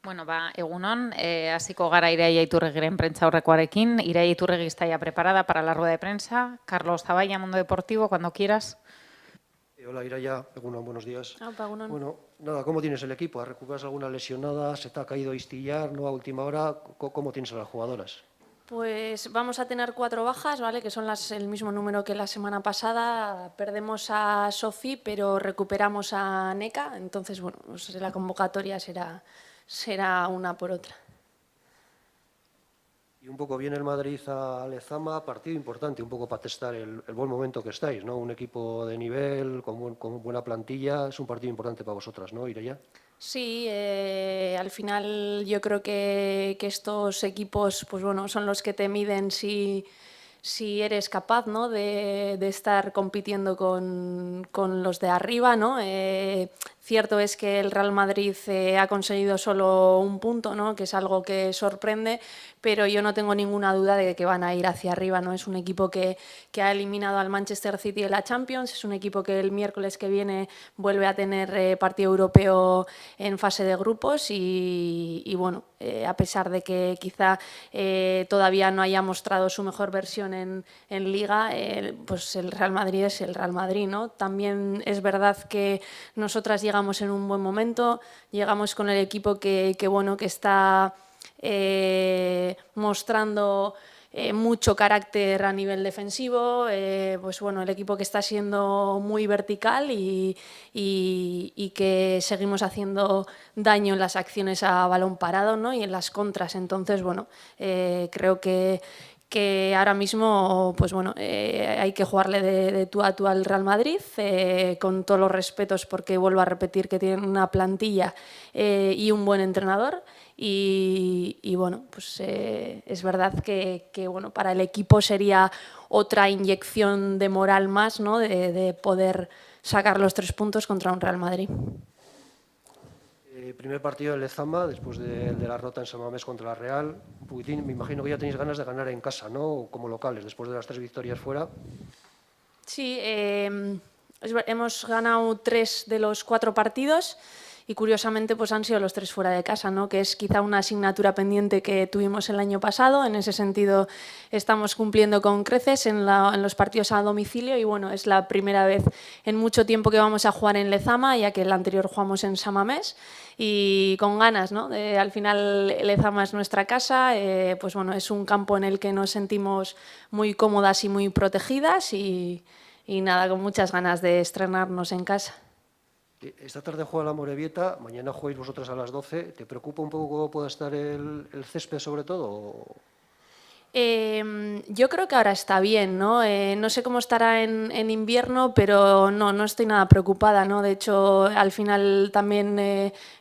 Bueno, egunon, hasiko gara Iraia Iturregiren prentsaurrekoarekin. Iraia Iturregui está ya preparada para la rueda de prensa. Carlos Zaballa, Mundo Deportivo, cuando quieras. Hola Iraia, egunon, buenos días. Egunon. Bueno, nada, ¿cómo tienes el equipo? ¿Recuperas alguna lesionada? ¿Se te ha caído Istillar, no a última hora? ¿Cómo tienes a las jugadoras? Pues vamos a tener 4 bajas, ¿vale? Que son el mismo número que la semana pasada. Perdemos a Sofi, pero recuperamos a Neka. Entonces, bueno, pues la convocatoria será una por otra. Y un poco viene el Madrid a Lezama, partido importante, un poco para testar el buen momento que estáis, ¿no? Un equipo de nivel, con buena plantilla, es un partido importante para vosotras, ¿no, Iraia? Sí, al final yo creo que estos equipos, pues bueno, son los que te miden si eres capaz, ¿no?, de estar compitiendo con los de arriba, ¿no? Cierto es que el Real Madrid ha conseguido solo un punto, ¿no?, que es algo que sorprende, pero yo no tengo ninguna duda de que van a ir hacia arriba, ¿no? Es un equipo que ha eliminado al Manchester City en la Champions, es un equipo que el miércoles que viene vuelve a tener partido europeo en fase de grupos y bueno, a pesar de que quizá todavía no haya mostrado su mejor versión en Liga, pues el Real Madrid es el Real Madrid, ¿no? También es verdad que nosotras llegamos en un buen momento, llegamos con el equipo que está mostrando mucho carácter a nivel defensivo, pues bueno, el equipo que está siendo muy vertical y que seguimos haciendo daño en las acciones a balón parado, ¿no?, y en las contras. Entonces, bueno, creo que ahora mismo, pues bueno, hay que jugarle de tú a tú al Real Madrid, con todos los respetos, porque vuelvo a repetir que tienen una plantilla y un buen entrenador. Y bueno, pues es verdad que bueno, para el equipo sería otra inyección de moral más, ¿no?, de poder sacar los 3 puntos contra un Real Madrid. Primer partido en Lezama, después de la derrota en San Mamés contra la Real. Un poquitín, me imagino que ya tenéis ganas de ganar en casa, ¿no?, como locales, después de las 3 victorias fuera. Sí, hemos ganado 3 de los 4 partidos y curiosamente pues han sido los 3 fuera de casa, ¿no?, que es quizá una asignatura pendiente que tuvimos el año pasado. En ese sentido estamos cumpliendo con creces en los partidos a domicilio y bueno, es la primera vez en mucho tiempo que vamos a jugar en Lezama, ya que el anterior jugamos en San Mamés, y con ganas, ¿no? Al final Lezama es nuestra casa, pues bueno, es un campo en el que nos sentimos muy cómodas y muy protegidas y nada, con muchas ganas de estrenarnos en casa. Esta tarde juega la Morevieta, mañana jugáis vosotras a las 12. ¿Te preocupa un poco cómo pueda estar el césped sobre todo? Yo creo que ahora está bien, ¿no? No sé cómo estará en invierno, pero no estoy nada preocupada, ¿no? De hecho, al final también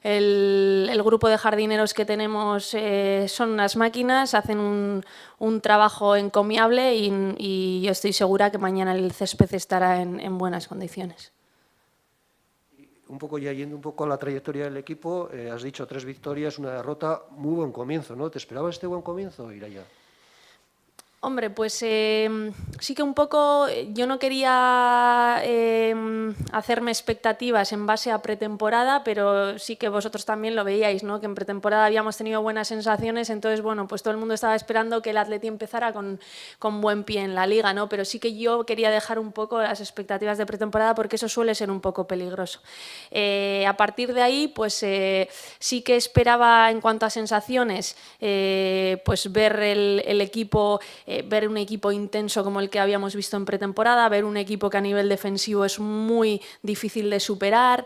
el grupo de jardineros que tenemos son unas máquinas, hacen un trabajo encomiable y yo estoy segura que mañana el césped estará en buenas condiciones. Un poco ya yendo un poco a la trayectoria del equipo, has dicho 3 victorias, una derrota, muy buen comienzo, ¿no? ¿Te esperabas este buen comienzo, Iraia? Hombre, pues sí que un poco, yo no quería hacerme expectativas en base a pretemporada, pero sí que vosotros también lo veíais, ¿no?, que en pretemporada habíamos tenido buenas sensaciones, entonces bueno, pues todo el mundo estaba esperando que el Atleti empezara con buen pie en la Liga, ¿no? Pero sí que yo quería dejar un poco las expectativas de pretemporada porque eso suele ser un poco peligroso. A partir de ahí, pues sí que esperaba en cuanto a sensaciones, pues ver el equipo, ver un equipo intenso como el que habíamos visto en pretemporada, ver un equipo que a nivel defensivo es muy difícil de superar,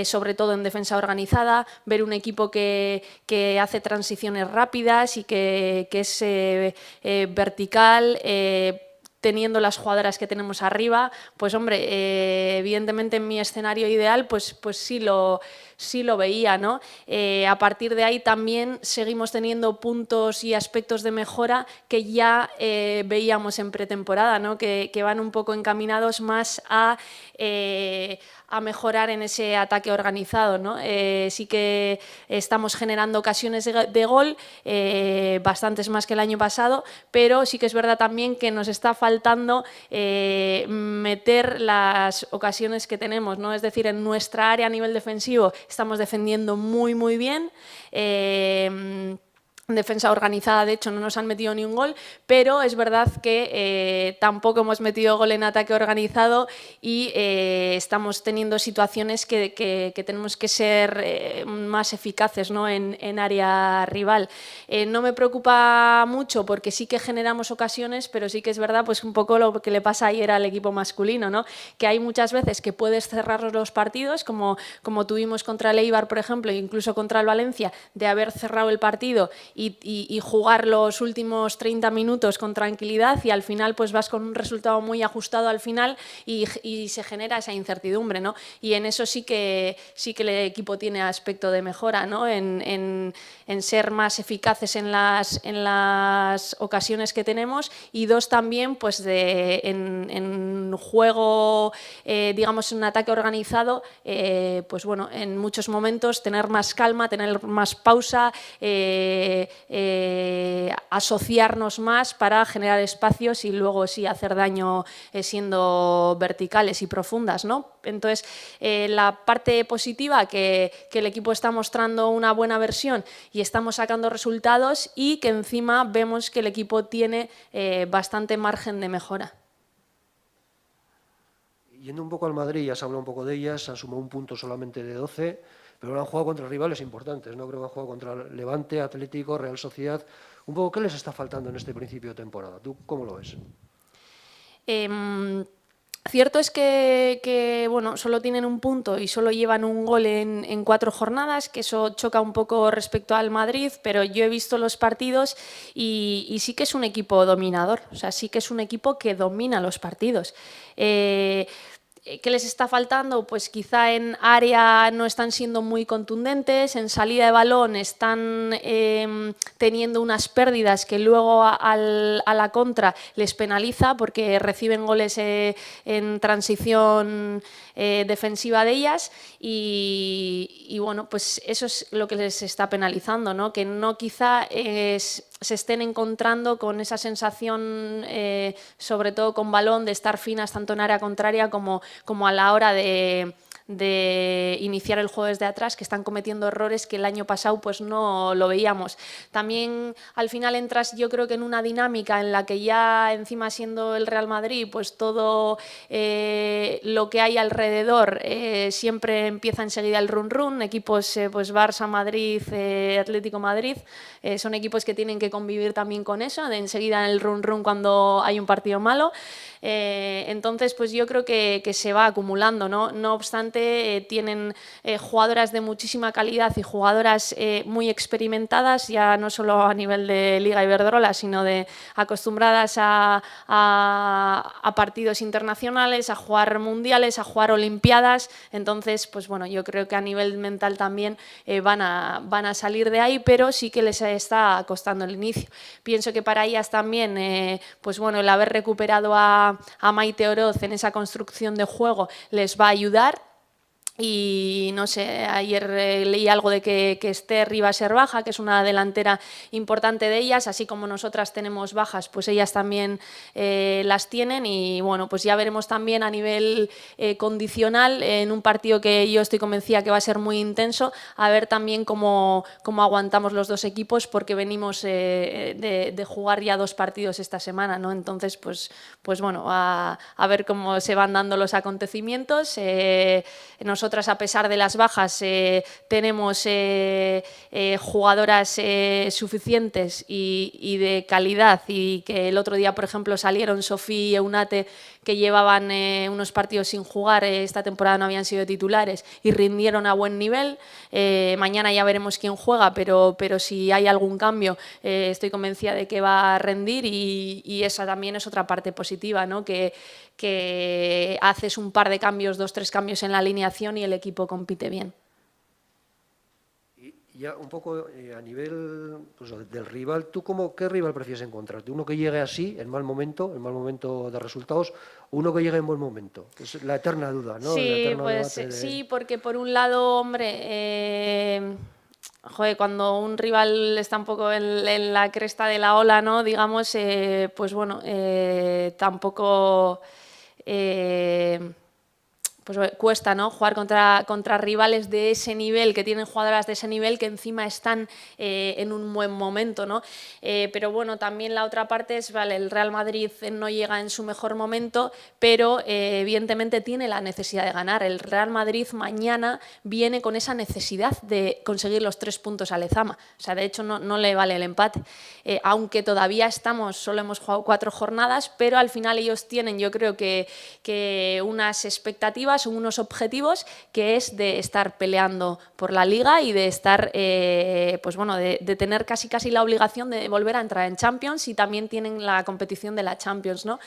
sobre todo en defensa organizada, ver un equipo que hace transiciones rápidas y que es vertical, teniendo las jugadoras que tenemos arriba, pues hombre, evidentemente en mi escenario ideal pues sí lo veía, ¿no? A partir de ahí también seguimos teniendo puntos y aspectos de mejora que ya veíamos en pretemporada, ¿no?, que van un poco encaminados más a mejorar en ese ataque organizado, ¿no? Sí que estamos generando ocasiones de gol, bastantes más que el año pasado, pero sí que es verdad también que nos está faltando meter las ocasiones que tenemos, ¿no? Es decir, en nuestra área a nivel defensivo estamos defendiendo muy, muy bien. Defensa organizada, de hecho, no nos han metido ni un gol, pero es verdad que tampoco hemos metido gol en ataque organizado y estamos teniendo situaciones que tenemos que ser más eficaces, ¿no?, en área rival. No me preocupa mucho porque sí que generamos ocasiones, pero sí que es verdad pues un poco lo que le pasa ayer al equipo masculino, ¿no?, que hay muchas veces que puedes cerrar los partidos, como tuvimos contra el Eibar, por ejemplo, e incluso contra el Valencia, de haber cerrado el partido y jugar los últimos 30 minutos con tranquilidad y al final pues vas con un resultado muy ajustado al final y se genera esa incertidumbre, ¿no? Y en eso sí que el equipo tiene aspecto de mejora, ¿no?, en ser más eficaces en las ocasiones que tenemos y dos también pues en juego, digamos en un ataque organizado, pues bueno, en muchos momentos tener más calma, tener más pausa, asociarnos más para generar espacios y luego sí hacer daño siendo verticales y profundas, ¿no? Entonces, la parte positiva, que el equipo está mostrando una buena versión y estamos sacando resultados y que encima vemos que el equipo tiene bastante margen de mejora. Yendo un poco al Madrid, ya se habló un poco de ellas, han sumado un punto solamente de 12, pero han jugado contra rivales importantes, ¿no? Creo que han jugado contra Levante, Atlético, Real Sociedad. Un poco, ¿qué les está faltando en este principio de temporada? ¿Tú cómo lo ves? Cierto es que bueno, solo tienen un punto y solo llevan un gol en 4 jornadas, que eso choca un poco respecto al Madrid, pero yo he visto los partidos y sí que es un equipo dominador, o sea, sí que es un equipo que domina los partidos. ¿Qué les está faltando? Pues quizá en área no están siendo muy contundentes, en salida de balón están teniendo unas pérdidas que luego a la contra les penaliza porque reciben goles en transición defensiva de ellas y bueno, pues eso es lo que les está penalizando, ¿no? Que no quizá se estén encontrando con esa sensación, sobre todo con balón, de estar finas tanto en área contraria como a la hora de iniciar el juego desde atrás, que están cometiendo errores que el año pasado pues no lo veíamos. También al final entras, yo creo que en una dinámica en la que ya encima siendo el Real Madrid, pues todo lo que hay alrededor siempre empieza enseguida el run-run, equipos pues Barça, Madrid, Atlético Madrid, son equipos que tienen que convivir también con eso, de enseguida el run-run cuando hay un partido malo. Entonces, pues yo creo que se va acumulando, ¿no? No obstante, tienen jugadoras de muchísima calidad y jugadoras muy experimentadas, ya no solo a nivel de Liga Iberdrola, sino de acostumbradas a partidos internacionales, a jugar mundiales, a jugar olimpiadas. Entonces, pues bueno, yo creo que a nivel mental también van a salir de ahí, pero sí que les está costando el inicio. Pienso que para ellas también, pues bueno, el haber recuperado a Maite Oroz en esa construcción de juego les va a ayudar. Y no sé, ayer leí algo de que Esther iba a ser baja, que es una delantera importante de ellas, así como nosotras tenemos bajas, pues ellas también las tienen y bueno, pues ya veremos también a nivel condicional en un partido que yo estoy convencida que va a ser muy intenso, a ver también cómo aguantamos los dos equipos, porque venimos de jugar ya 2 partidos esta semana, ¿no? Entonces, pues bueno, a ver cómo se van dando los acontecimientos. Nosotras, a pesar de las bajas, tenemos jugadoras suficientes y de calidad, y que el otro día, por ejemplo, salieron Sofía y Eunate, que llevaban unos partidos sin jugar, esta temporada no habían sido titulares y rindieron a buen nivel. Mañana ya veremos quién juega, pero si hay algún cambio, estoy convencida de que va a rendir y esa también es otra parte positiva, ¿no? Que haces un par de cambios, 2 o 3 cambios en la alineación y el equipo compite bien. Y ya un poco a nivel pues, del rival, ¿tú qué rival prefieres encontrarte? ¿Uno que llegue así, en mal momento de resultados, o uno que llegue en buen momento? Es la eterna duda, ¿no? Sí, pues sí, porque por un lado, hombre, cuando un rival está un poco en la cresta de la ola, ¿no? Digamos, pues bueno, tampoco pues cuesta, ¿no?, jugar contra rivales de ese nivel, que tienen jugadoras de ese nivel, que encima están en un buen momento, ¿no? Pero bueno, también la otra parte es, vale, el Real Madrid no llega en su mejor momento, pero evidentemente tiene la necesidad de ganar. El Real Madrid mañana viene con esa necesidad de conseguir los 3 puntos a Lezama. O sea, de hecho no le vale el empate. Aunque todavía solo hemos jugado 4 jornadas, pero al final ellos tienen, yo creo que unas expectativas, unos objetivos, que es de estar peleando por la Liga y de estar, pues bueno, de tener casi la obligación de volver a entrar en Champions, y también tienen la competición de la Champions, ¿no?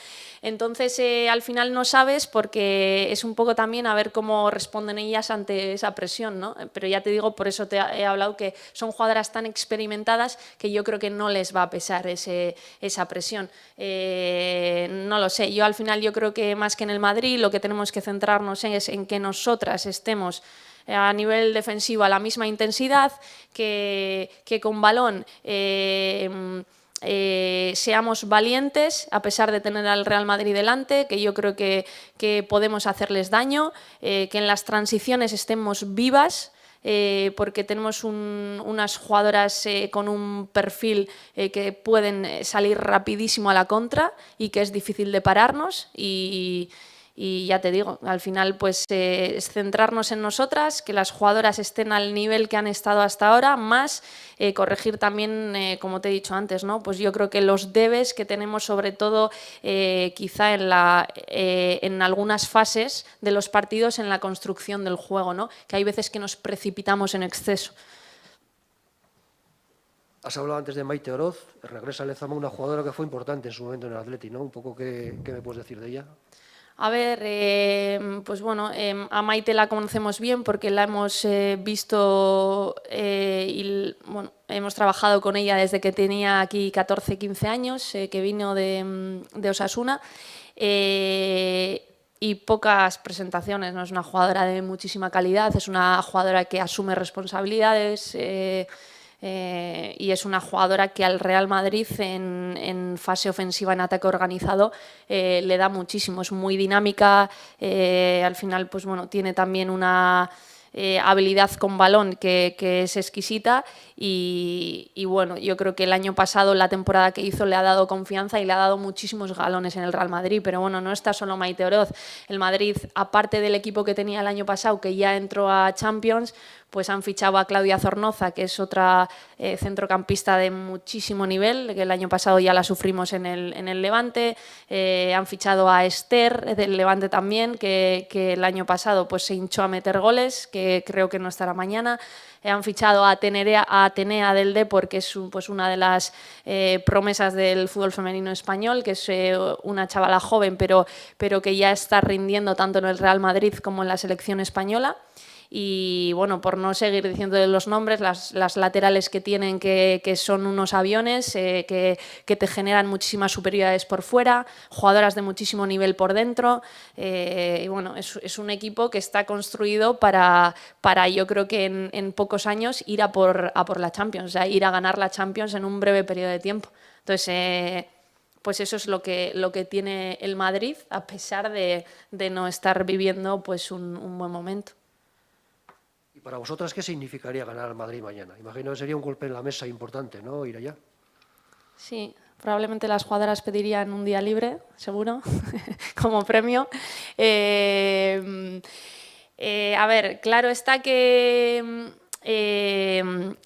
Entonces, al final no sabes, porque es un poco también a ver cómo responden ellas ante esa presión, ¿no? Pero ya te digo, por eso te he hablado que son jugadoras tan experimentadas que yo creo que no les va a pesar esa presión. No lo sé, yo al final yo creo que más que en el Madrid lo que tenemos que centrarnos es en que nosotras estemos a nivel defensivo a la misma intensidad, que con balón seamos valientes a pesar de tener al Real Madrid delante, que yo creo que podemos hacerles daño, que en las transiciones estemos vivas, porque tenemos unas jugadoras con un perfil que pueden salir rapidísimo a la contra y que es difícil de pararnos, y ya te digo, al final pues es centrarnos en nosotras, que las jugadoras estén al nivel que han estado hasta ahora, más corregir también, como te he dicho antes, ¿no? Pues yo creo que los debes que tenemos, sobre todo quizá en algunas fases de los partidos, en la construcción del juego, ¿no? Que hay veces que nos precipitamos en exceso. Has hablado antes de Maite Oroz, regresa a Lezama, una jugadora que fue importante en su momento en el Atleti, ¿no? Un poco, ¿qué me puedes decir de ella? A ver, pues bueno, a Maite la conocemos bien porque la hemos visto y bueno, hemos trabajado con ella desde que tenía aquí 14, 15 años, que vino de Osasuna. Y pocas presentaciones, ¿no? Es una jugadora de muchísima calidad, es una jugadora que asume responsabilidades, y es una jugadora que al Real Madrid en fase ofensiva, en ataque organizado, le da muchísimo. Es muy dinámica, al final pues bueno, tiene también una habilidad con balón que es exquisita, y bueno, yo creo que el año pasado, la temporada que hizo, le ha dado confianza y le ha dado muchísimos galones en el Real Madrid. Pero bueno, no está solo Maite Oroz. El Madrid, aparte del equipo que tenía el año pasado, que ya entró a Champions, pues han fichado a Claudia Zornoza, que es otra centrocampista de muchísimo nivel, que el año pasado ya la sufrimos en el Levante. Han fichado a Esther, del Levante también, que el año pasado pues se hinchó a meter goles, que creo que no estará mañana. Han fichado a Atenea del Depor, que es pues una de las promesas del fútbol femenino español, que es una chavala joven, pero que ya está rindiendo tanto en el Real Madrid como en la selección española. Y bueno, por no seguir diciendo los nombres, las laterales que tienen, que son unos aviones, que te generan muchísimas superioridades por fuera, jugadoras de muchísimo nivel por dentro. Y bueno, es un equipo que está construido para yo creo que en pocos años ir a por la Champions, o sea, ir a ganar la Champions en un breve periodo de tiempo. Entonces, pues eso es lo que tiene el Madrid, a pesar de no estar viviendo pues un buen momento. Para vosotras, ¿qué significaría ganar al Madrid mañana? Imagino que sería un golpe en la mesa importante, ¿no? Ir allá. Sí, probablemente las jugadoras pedirían un día libre, seguro, como premio. A ver, claro está que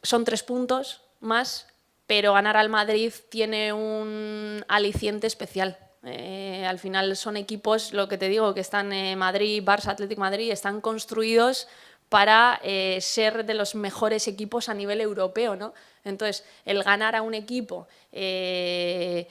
son 3 puntos más, pero ganar al Madrid tiene un aliciente especial. Al final son equipos, lo que te digo, que están Madrid, Barça, Atlético de Madrid, están construidos para ser de los mejores equipos a nivel europeo, ¿no? Entonces, el ganar a un equipo que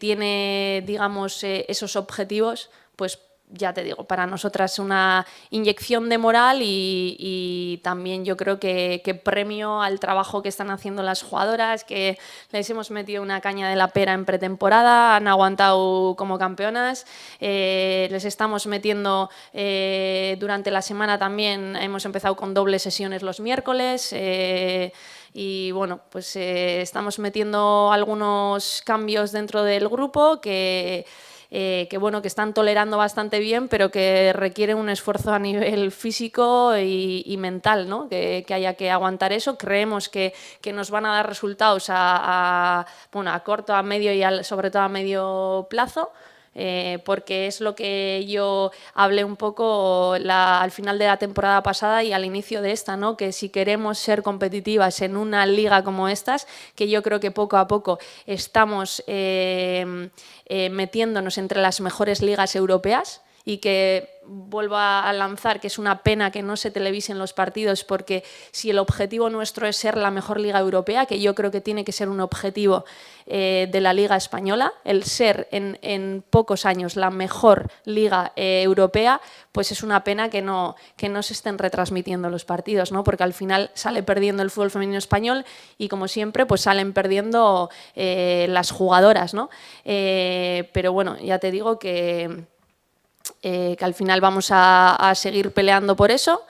tiene, digamos, esos objetivos, pues ya te digo, para nosotras una inyección de moral y también yo creo que premio al trabajo que están haciendo las jugadoras, que les hemos metido una caña de la pera en pretemporada, han aguantado como campeonas, les estamos metiendo durante la semana también, hemos empezado con dobles sesiones los miércoles, y bueno, pues estamos metiendo algunos cambios dentro del grupo que que bueno, que están tolerando bastante bien, pero que requieren un esfuerzo a nivel físico y mental, ¿no? Que haya que aguantar eso. Creemos que nos van a dar resultados bueno, a corto, a medio y sobre todo a medio plazo. Porque es lo que yo hablé un poco al final de la temporada pasada y al inicio de esta, ¿no? Que si queremos ser competitivas en una liga como estas, que yo creo que poco a poco estamos metiéndonos entre las mejores ligas europeas, y que vuelvo a lanzar que es una pena que no se televisen los partidos, porque si el objetivo nuestro es ser la mejor liga europea, que yo creo que tiene que ser un objetivo de la liga española, el ser en pocos años la mejor liga europea, pues es una pena que no se estén retransmitiendo los partidos, ¿no? Porque al final sale perdiendo el fútbol femenino español y, como siempre, pues salen perdiendo las jugadoras, ¿no? Pero bueno, ya te digo que al final vamos a seguir peleando por eso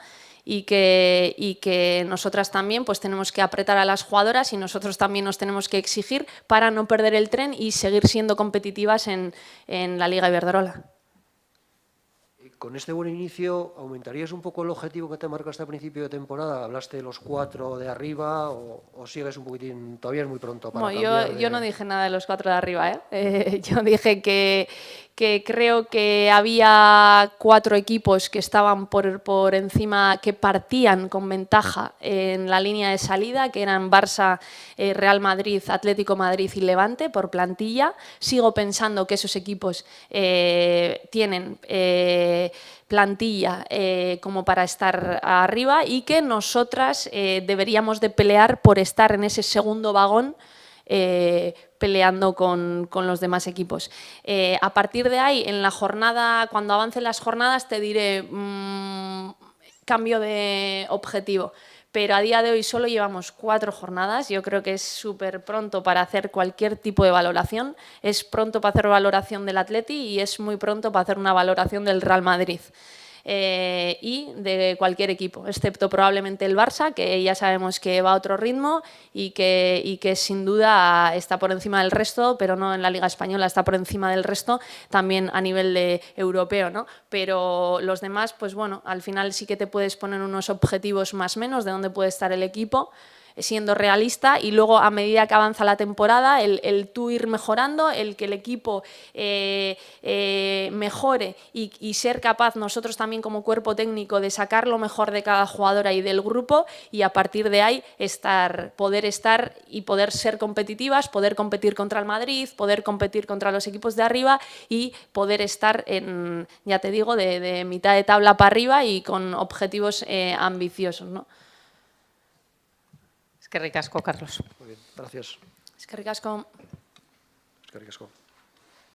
y que nosotras también pues tenemos que apretar a las jugadoras y nosotros también nos tenemos que exigir para no perder el tren y seguir siendo competitivas en la Liga Iberdrola. Con este buen inicio, ¿aumentarías un poco el objetivo que te marcaste a principio de temporada? ¿Hablaste de los 4 de arriba o sigues un poquitín? Todavía es muy pronto para cambiar yo no dije nada de los 4 de arriba, ¿eh? Yo dije que creo que había 4 equipos que estaban por encima, que partían con ventaja en la línea de salida, que eran Barça, Real Madrid, Atlético Madrid y Levante por plantilla. Sigo pensando que esos equipos tienen plantilla como para estar arriba y que nosotras deberíamos de pelear por estar en ese segundo vagón peleando con los demás equipos. A partir de ahí, en la jornada, cuando avancen las jornadas, te diré cambio de objetivo. Pero a día de hoy solo llevamos 4 jornadas. Yo creo que es súper pronto para hacer cualquier tipo de valoración. Es pronto para hacer valoración del Atleti y es muy pronto para hacer una valoración del Real Madrid. Y de cualquier equipo, excepto probablemente el Barça, que ya sabemos que va a otro ritmo y que sin duda está por encima del resto, pero no en la Liga Española, está por encima del resto también a nivel europeo, ¿no? Pero los demás, pues bueno, al final sí que te puedes poner unos objetivos más o menos de dónde puede estar el equipo, siendo realista, y luego a medida que avanza la temporada el tú ir mejorando, el que el equipo mejore y ser capaz nosotros también como cuerpo técnico de sacar lo mejor de cada jugadora y del grupo, y a partir de ahí poder estar y poder ser competitivas, poder competir contra el Madrid, poder competir contra los equipos de arriba y poder estar en, ya te digo, de mitad de tabla para arriba y con objetivos ambiciosos, ¿no? Eskerrik asko, Carlos. Muy bien, gracias. Eskerrik asko. Eskerrik asko.